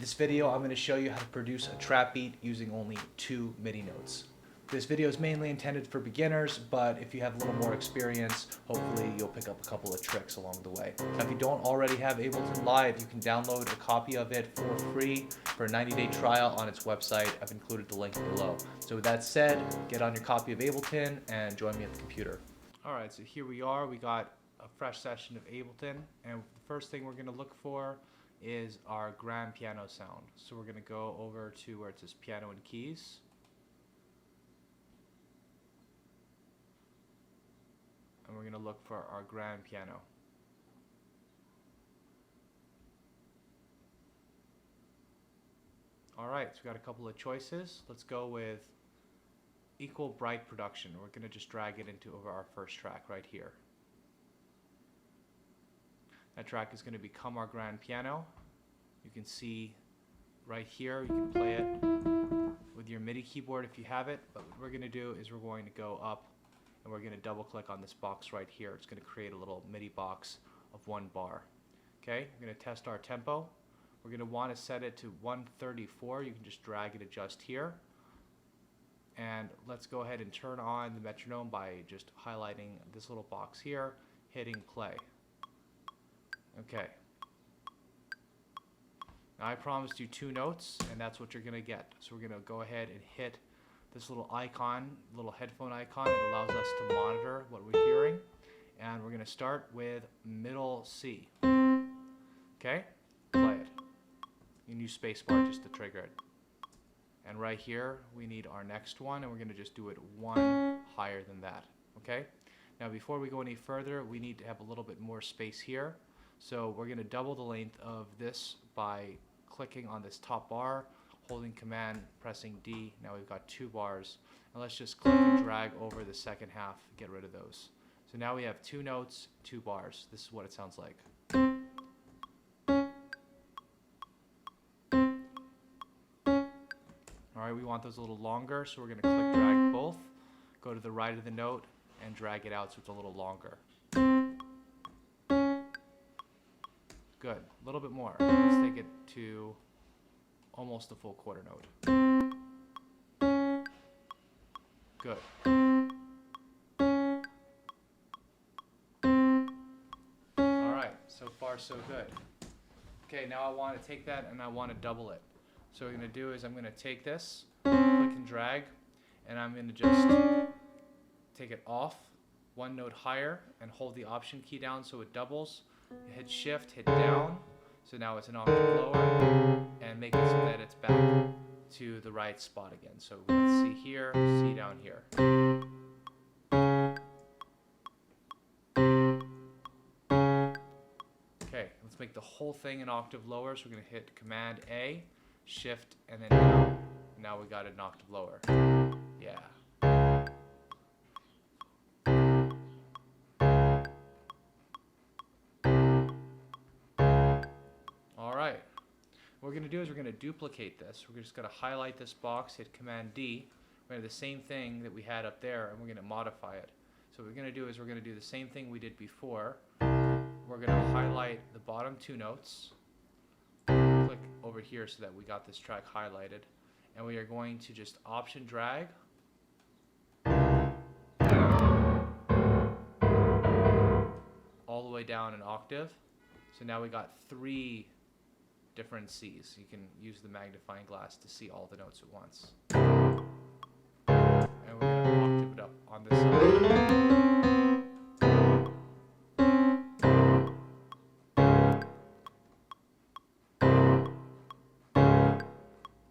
this video, I'm going to show you how to produce a trap beat using only 2 MIDI notes. This video is mainly intended for beginners, but if you have a little more experience, hopefully you'll pick up a couple of tricks along the way. Now, if you don't already have Ableton Live, you can download a copy of it for free for a 90-day trial on its website. I've included the link below. So with that said, get on your copy of Ableton and join me at the computer. Alright, so here we are. We got a fresh session of Ableton, and the first thing we're going to look for is our grand piano sound. So we're going to go over to where it says piano and keys. And we're going to look for our grand piano. Alright, so we got a couple of choices. Let's go with equal bright production. We're going to just drag it into over our first track right here. That track is going to become our grand piano. You can see right here, you can play it with your MIDI keyboard if you have it, but what we're going to do is we're going to go up and we're going to double click on this box right here. It's going to create a little MIDI box of 1 bar. Okay, we're going to test our tempo. We're going to want to set it to 134. You can just drag and adjust here. And let's go ahead and turn on the metronome by just highlighting this little box here, hitting play. Okay. Now I promised you 2 notes, and that's what you're going to get. So we're going to go ahead and hit this little icon, little headphone icon. It allows us to monitor what we're hearing. And we're going to start with middle C. Okay? Play it. You can use spacebar just to trigger it. And right here, we need our next one, and we're going to just do it 1 higher than that. Okay? Now before we go any further, we need to have a little bit more space here. So we're going to double the length of this by clicking on this top bar, holding Command, pressing D. Now we've got 2 bars. And let's just click and drag over the second half, get rid of those. So now we have 2 notes, 2 bars. This is what it sounds like. Alright, we want those a little longer, so we're going to click drag both, go to the right of the note, and drag it out so it's a little longer. Good. A little bit more. Let's take it to almost the full quarter note. Good. Alright, so far so good. Okay, now I want to take that and I want to double it. So what I'm going to do is I'm going to take this, click and drag, and I'm going to just take it off 1 note higher and hold the Option key down so it doubles. Hit Shift, hit down, so now it's an octave lower, and make it so that it's back to the right spot again. So let's see here, C down here. Okay, let's make the whole thing an octave lower, so we're going to hit Command A, Shift, and then down. Now we got it an octave lower. Yeah. What we're going to do is we're going to duplicate this. We're just going to highlight this box, hit Command D. We're going to do the same thing that we had up there, and we're going to modify it. So what we're going to do is we're going to do the same thing we did before. We're going to highlight the bottom 2 notes. Click over here so that we got this track highlighted. And we are going to just Option drag. All the way down an octave. So now we got 3 different C's. You can use the magnifying glass to see all the notes at once. And we're going to octave it up on this side.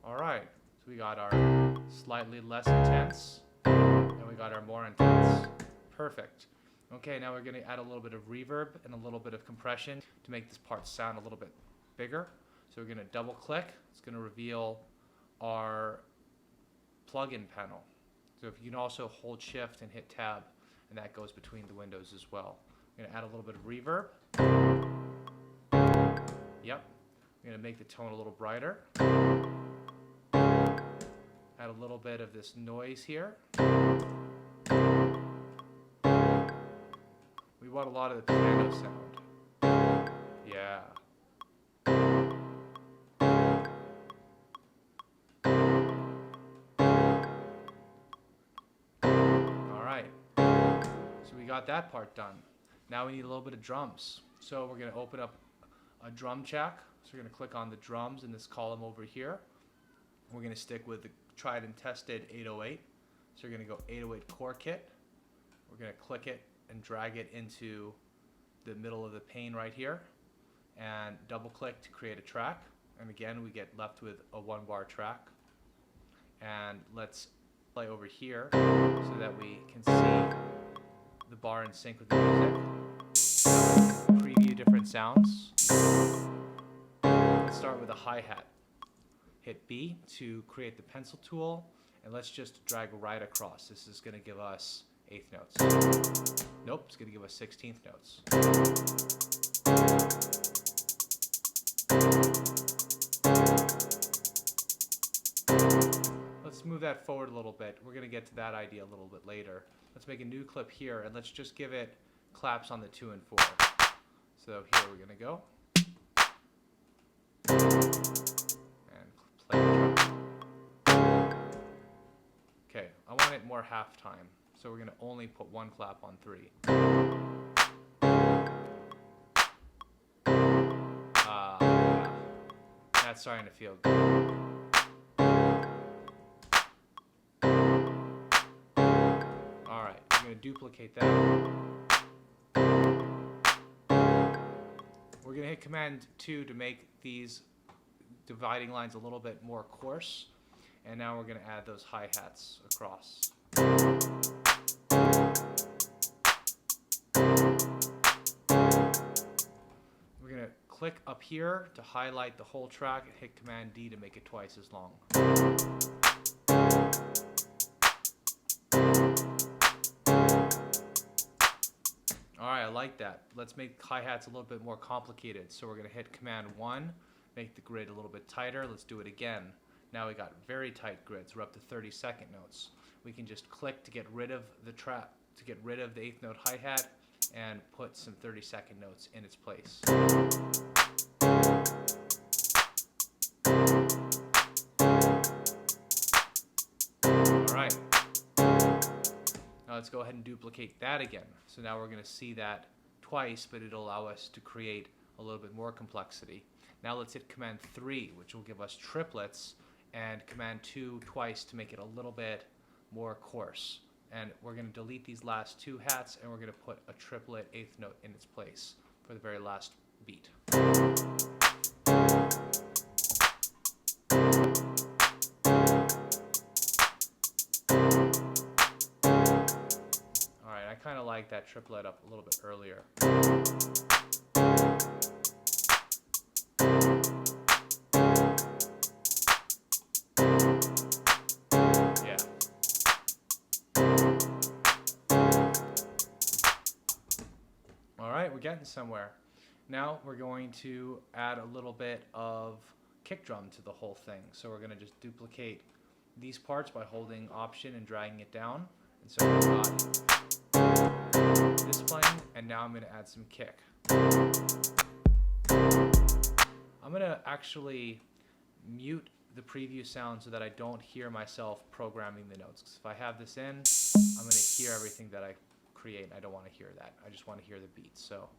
Alright, so we got our slightly less intense, and we got our more intense. Perfect. Okay, now we're going to add a little bit of reverb and a little bit of compression to make this part sound a little bit bigger. So we're going to double click. It's going to reveal our plugin panel. So if you can also hold Shift and hit Tab, and that goes between the windows as well. I'm going to add a little bit of reverb. Yep. I'm going to make the tone a little brighter. Add a little bit of this noise here. We want a lot of the piano sound. Yeah. got that part done. Now we need a little bit of drums. So we're going to open up a drum check. So we're going to click on the drums in this column over here. We're going to stick with the tried and tested 808. So we're going to go 808 core kit. We're going to click it and drag it into the middle of the pane right here. And double click to create a track. And again, we get left with a 1-bar track. And let's play over here so that we can see the bar in sync with the music. Preview different sounds. Let's start with a hi-hat. Hit B to create the pencil tool, and let's just drag right across. This is going to give us 8th notes. Nope, it's going to give us 16th notes. Let's move that forward a little bit. We're going to get to that idea a little bit later. Let's make a new clip here, and let's just give it claps on the 2 and 4. So here we're going to go. And play the track. Okay, I want it more half time. So we're going to only put 1 clap on 3. Yeah. That's starting to feel good. Alright, I'm going to duplicate that. We're going to hit Command 2 to make these dividing lines a little bit more coarse. And now we're going to add those hi-hats across. We're going to click up here to highlight the whole track and hit Command D to make it twice as long. Alright, I like that. Let's make hi-hats a little bit more complicated. So we're going to hit Command 1, make the grid a little bit tighter. Let's do it again. Now we got very tight grids. We're up to 32nd notes. We can just click to get rid of the trap, to get rid of the 8th note hi-hat, and put some 32nd notes in its place. Alright. Now let's go ahead and duplicate that again. So now we're going to see that twice, but it'll allow us to create a little bit more complexity. Now let's hit Command 3, which will give us triplets, and Command 2 twice to make it a little bit more coarse. And we're going to delete these last 2 hats, and we're going to put a triplet 8th note in its place for the very last beat. Alright, I kind of like that triplet up a little bit earlier. Alright, we're getting somewhere. Now we're going to add a little bit of kick drum to the whole thing. So we're going to just duplicate these parts by holding Option and dragging it down. And so we've got this playing, and now I'm going to add some kick. I'm going to actually mute the preview sound so that I don't hear myself programming the notes. 'Cause if I have this in, I'm going to hear everything that I create. I don't want to hear that. I just want to hear the beats. So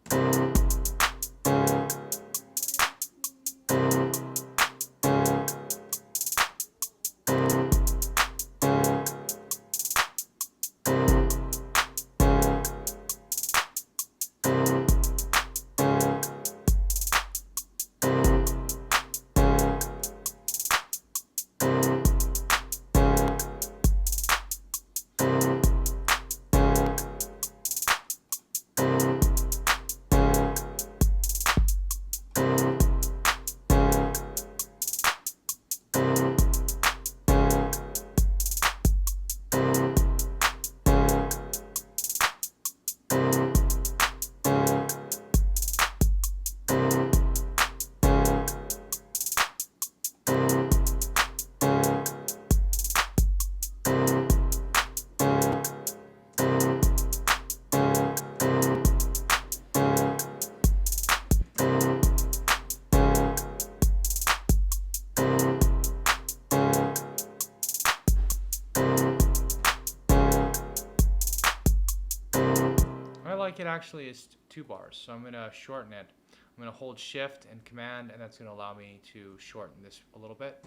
like it actually is 2 bars, so I'm going to shorten it. I'm going to hold Shift and Command, and that's going to allow me to shorten this a little bit.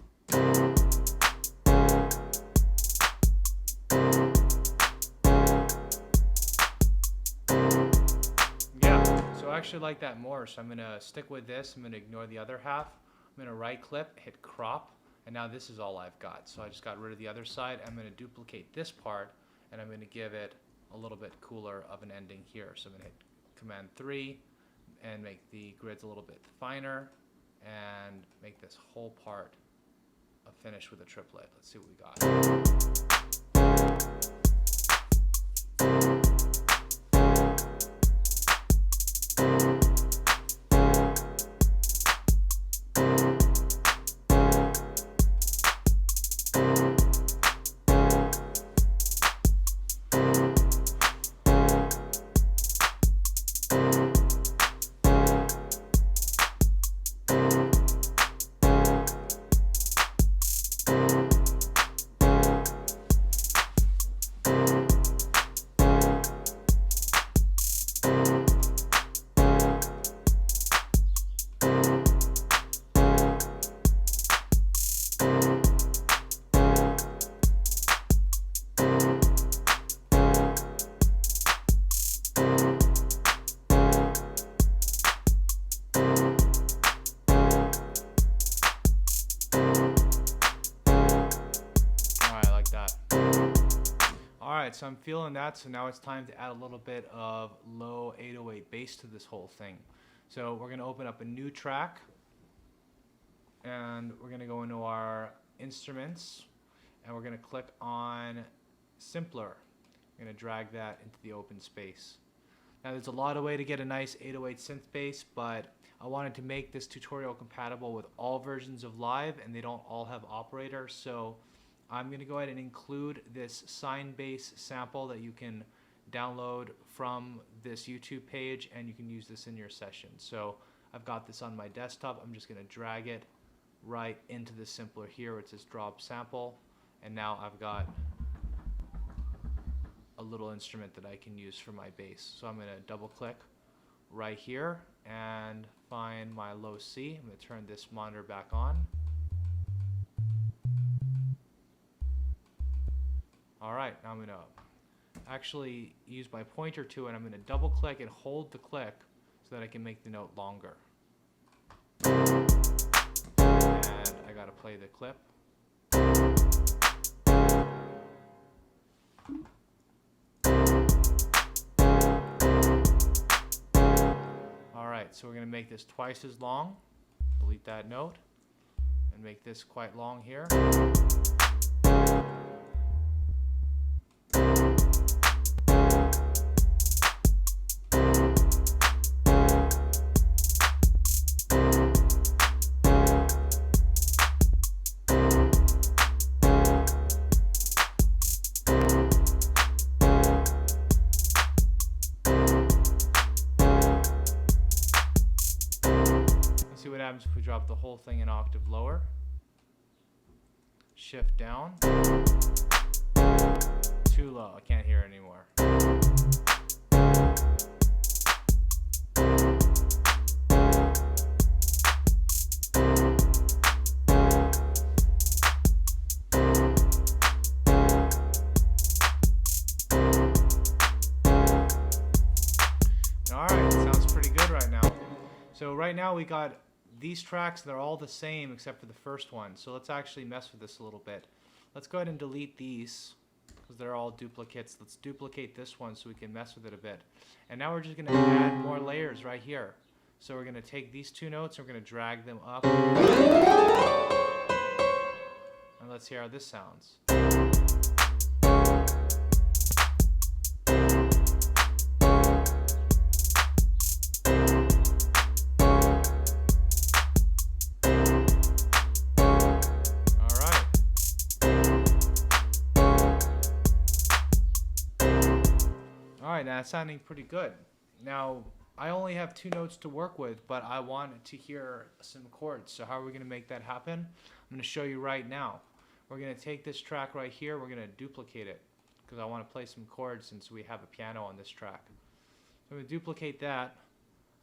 Yeah, so I actually like that more, so I'm going to stick with this. I'm going to ignore the other half. I'm going to right click, hit crop, and now this is all I've got. So I just got rid of the other side. I'm going to duplicate this part, and I'm going to give it a little bit cooler of an ending here. So I'm going to hit Command 3 and make the grids a little bit finer and make this whole part a finish with a triplet. Let's see what we got. Alright, so I'm feeling that, so now it's time to add a little bit of low 808 bass to this whole thing. So we're going to open up a new track, and we're going to go into our instruments, and we're going to click on Simpler. I'm going to drag that into the open space. Now there's a lot of way to get a nice 808 synth bass, but I wanted to make this tutorial compatible with all versions of Live, and they don't all have Operator, so I'm going to go ahead and include this sine bass sample that you can download from this YouTube page, and you can use this in your session. So I've got this on my desktop. I'm just going to drag it right into the Simpler here where it says drop sample, and now I've got a little instrument that I can use for my bass. So I'm going to double click right here and find my low C. I'm going to turn this monitor back on. Alright, now I'm going to actually use my pointer to it, and I'm going to double click and hold the click so that I can make the note longer. And I got to play the clip. Alright, so we're going to make this twice as long. Delete that note and make this quite long here. See what happens if we drop the whole thing an octave lower. Shift down. Too low, I can't hear it anymore. Alright, sounds pretty good right now. So right now we got these tracks, they're all the same except for the first one. So let's actually mess with this a little bit. Let's go ahead and delete these because they're all duplicates. Let's duplicate this one so we can mess with it a bit. And now we're just going to add more layers right here. So we're going to take these two notes and we're going to drag them up. And let's hear how this sounds. Alright, now it's sounding pretty good. Now, I only have 2 notes to work with, but I want to hear some chords. So how are we going to make that happen? I'm going to show you right now. We're going to take this track right here, we're going to duplicate it, because I want to play some chords since we have a piano on this track. So I'm going to duplicate that.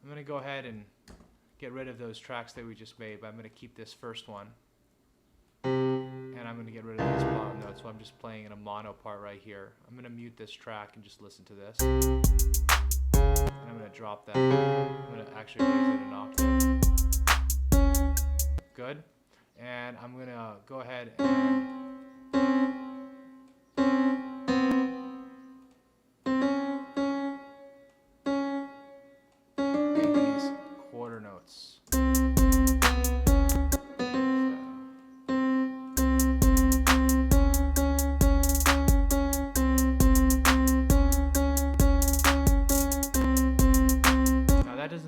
I'm going to go ahead and get rid of those tracks that we just made, but I'm going to keep this first one. And I'm going to get rid of this bottom note, so I'm just playing in a mono part right here. I'm going to mute this track and just listen to this. And I'm going to drop that. I'm going to actually raise it an octave. Good. And I'm going to go ahead and make these quarter notes.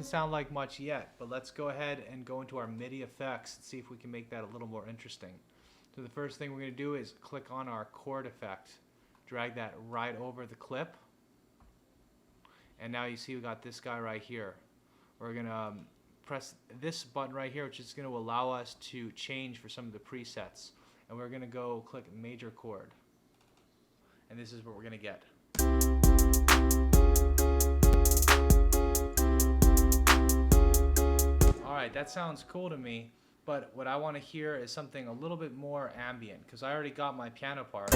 Sound like much yet, but let's go ahead and go into our MIDI effects and see if we can make that a little more interesting. So the first thing we're going to do is click on our chord effect, drag that right over the clip, and now you see we got this guy right here. We're going to press this button right here, which is going to allow us to change for some of the presets, and we're going to go click major chord, and this is what we're going to get. Alright, that sounds cool to me, but what I want to hear is something a little bit more ambient, because I already got my piano part.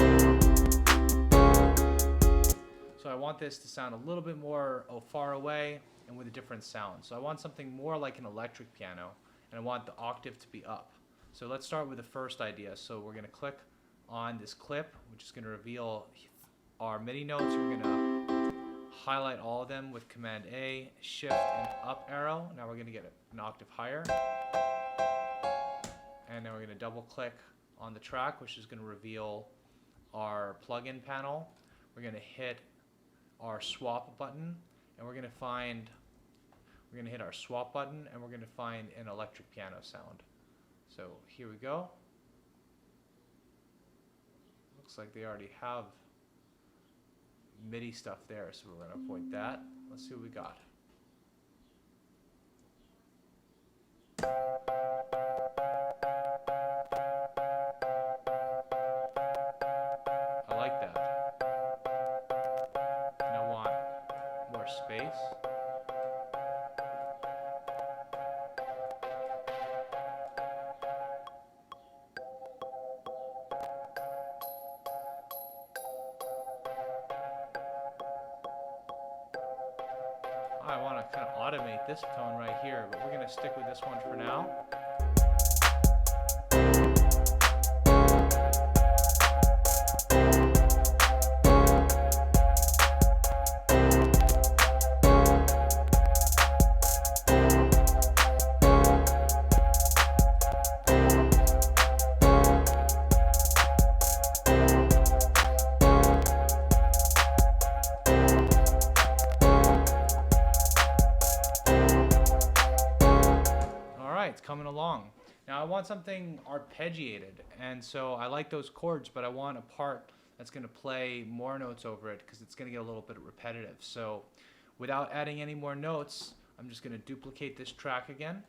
So I want this to sound a little bit more far away and with a different sound. So I want something more like an electric piano, and I want the octave to be up. So let's start with the first idea. So we're going to click on this clip, which is going to reveal our MIDI notes. We're going to highlight all of them with Command A, Shift, and up arrow. Now we're going to get an octave higher. And then we're going to double click on the track, which is going to reveal our plugin panel. We're going to hit our swap button, and we're going to hit our swap button, and we're going to find an electric piano sound. So here we go. Looks like they already have MIDI stuff there, so we're going to point that. Let's see what we got. I like that. And I want more space. I want to kind of automate this tone right here, but we're going to stick with this one for now. It's coming along. Now I want something arpeggiated, and so I like those chords, but I want a part that's going to play more notes over it because it's going to get a little bit repetitive. So without adding any more notes, I'm just going to duplicate this track again.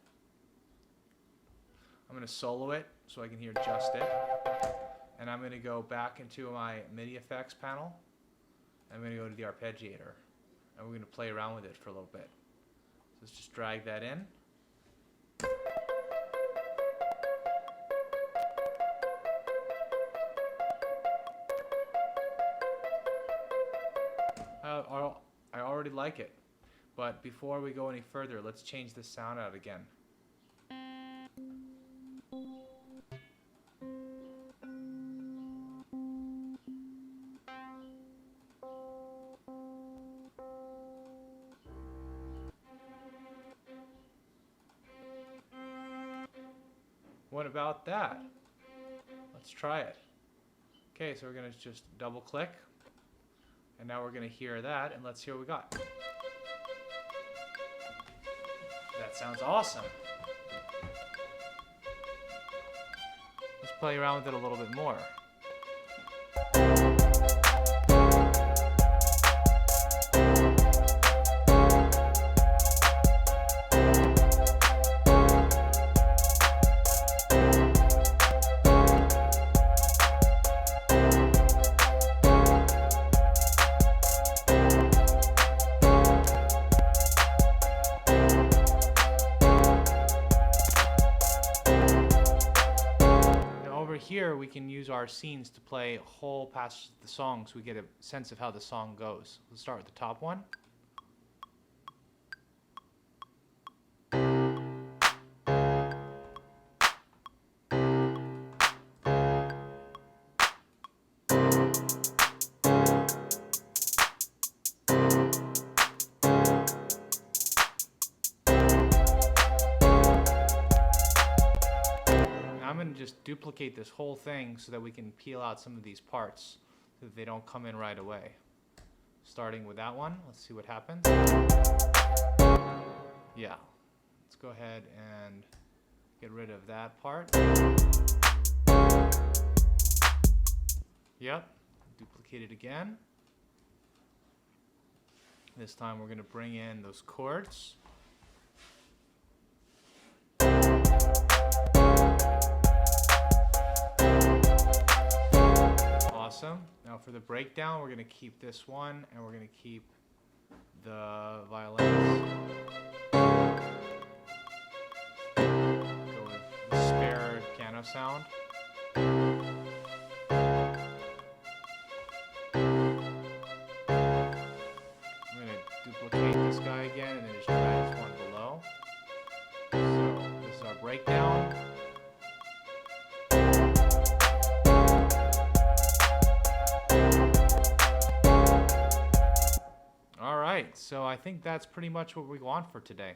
I'm going to solo it so I can hear just it, and I'm going to go back into my MIDI effects panel. I'm going to go to the arpeggiator, and we're going to play around with it for a little bit. So let's just drag that in. I already like it, but before we go any further, let's change the sound out again. What about that? Let's try it. Okay, so we're going to just double click. And now we're going to hear that, and let's hear what we got. That sounds awesome. Let's play around with it a little bit more. over here, we can use our scenes to play whole passages of the song so we get a sense of how the song goes. Let's start with the top one. I'm going to just duplicate this whole thing so that we can peel out some of these parts so that they don't come in right away. Starting with that one, let's see what happens. Yeah, let's go ahead and get rid of that part. Yep, duplicate it again. This time we're going to bring in those chords. Awesome. Now for the breakdown, we're going to keep this one, and we're going to keep the violins. Go with the spare piano sound. I'm going to duplicate this guy again, and then just drag this one below. So this is our breakdown. So I think that's pretty much what we want for today.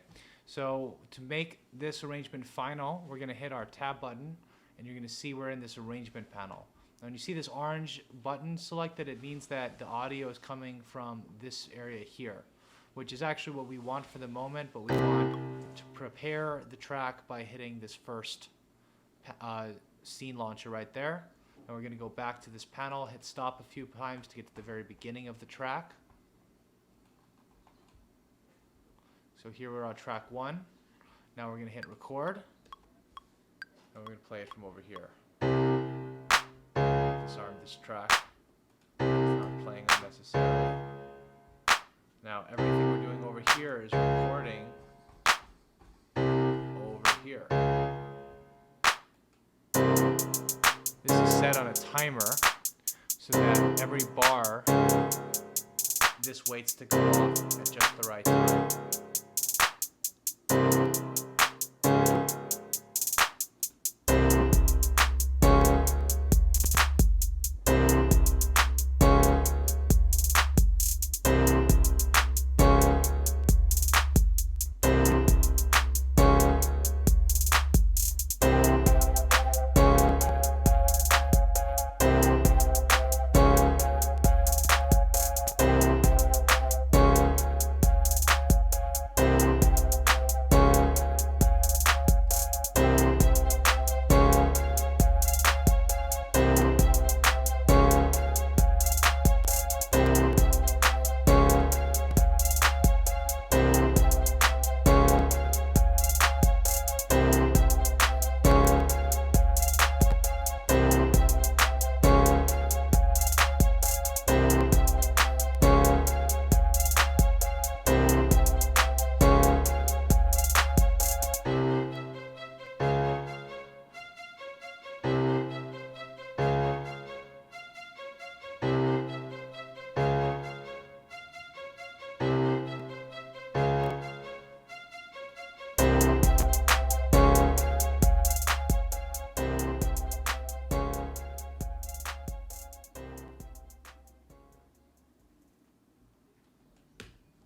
So to make this arrangement final, we're going to hit our tab button, and you're going to see we're in this arrangement panel. Now when you see this orange button selected, it means that the audio is coming from this area here, which is actually what we want for the moment, but we want to prepare the track by hitting this first scene launcher right there. And we're going to go back to this panel, hit stop a few times to get to the very beginning of the track. So here we're on track 1. Now we're going to hit record, and we're going to play it from over here. Disarm this track. It's not playing unnecessarily. Now everything we're doing over here is recording over here. This is set on a timer so that every bar, this waits to go off at just the right time.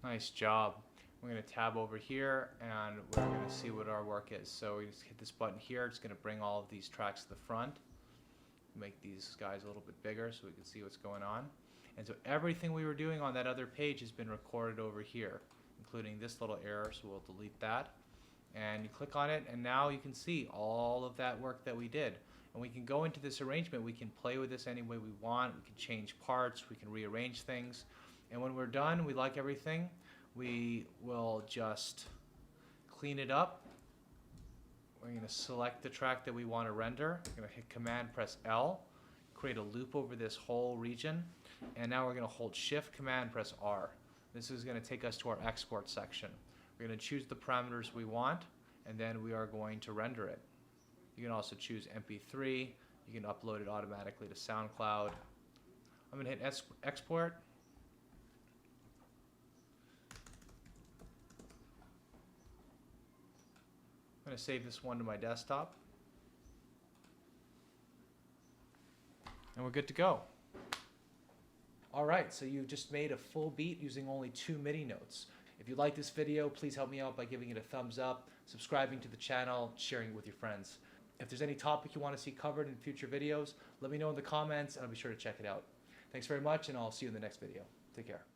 Nice job. We're going to tab over here, and we're going to see what our work is. So we just hit this button here. It's going to bring all of these tracks to the front. Make these guys a little bit bigger so we can see what's going on. And so everything we were doing on that other page has been recorded over here, including this little error, so we'll delete that. And you click on it, and now you can see all of that work that we did. And we can go into this arrangement. We can play with this any way we want. We can change parts. We can rearrange things. And when we're done, we like everything, we will just clean it up. We're going to select the track that we want to render. We're going to hit Command, press L, create a loop over this whole region. And now we're going to hold Shift, Command, press R. This is going to take us to our export section. We're going to choose the parameters we want, and then we are going to render it. You can also choose MP3, You can upload it automatically to SoundCloud. I'm going to hit export. I'm going to save this one to my desktop. And we're good to go. Alright, so you just made a full beat using only 2 MIDI notes. If you like this video, please help me out by giving it a thumbs up, subscribing to the channel, sharing it with your friends. If there's any topic you want to see covered in future videos, let me know in the comments and I'll be sure to check it out. Thanks very much, and I'll see you in the next video. Take care.